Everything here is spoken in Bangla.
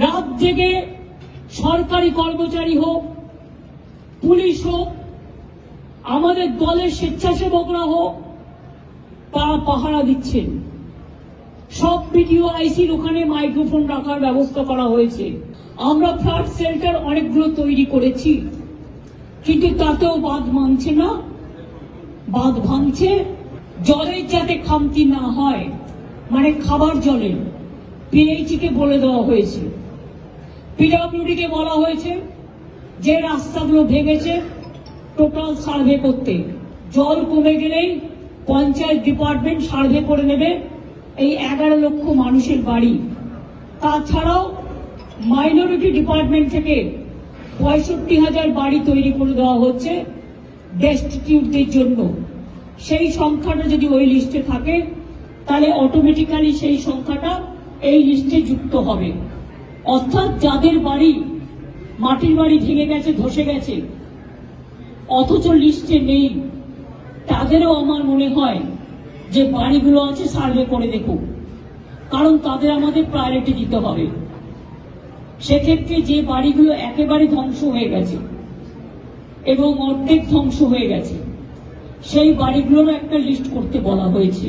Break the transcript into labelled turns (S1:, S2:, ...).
S1: রাত জেগে সরকারি কর্মচারী হোক, পুলিশ হোক, আমাদের দলের স্বেচ্ছাসেবকরা হোক, তারা পাহারা দিচ্ছেন। সব ভিডিও আইসির ওখানে মাইক্রোফোন রাখার ব্যবস্থা করা হয়েছে। আমরা ফ্ল্যাট শেল্টার অনেকগুলো তৈরি করেছি, কিন্তু তাতেও বাঁধ মানছে না। বাঁধ ভাঙছে জলের যাতে খামতি না হয়, মানে খাবার জলের। পিএইচই কে বলে দেওয়া হয়েছে, পিডব্লিউডি কে বলা হয়েছে যে রাস্তাগুলো ভেঙেছে টোটাল সার্ভে করতে। জল কমে গেলেই পঞ্চায়েত ডিপার্টমেন্ট সার্ভে করে নেবে এই 11 লক্ষ মানুষের বাড়ি। তাছাড়াও মাইনরিটি ডিপার্টমেন্ট থেকে 65,000 বাড়ি তৈরি করে দেওয়া হচ্ছে ডেস্টিটিউটদের জন্য। সেই সংখ্যাটা যদি ওই লিস্টে থাকে তাহলে অটোমেটিক্যালি সেই সংখ্যাটা এই লিস্টে যুক্ত হবে। অর্থাৎ যাদের বাড়ি, মাটির বাড়ি ভেঙে গেছে, ধসে গেছে, অথচ লিস্টে নেই, তাদেরও আমার মনে হয় যে বাড়িগুলো আছে সার্ভে করে দেখুক, কারণ তাদের আমাদের প্রায়োরিটি দিতে হবে। সেক্ষেত্রে যে বাড়িগুলো একেবারে ধ্বংস হয়ে গেছে এবং অর্ধেক ধ্বংস হয়ে গেছে, সেই বাড়িগুলোর একটা লিস্ট করতে বলা হয়েছে।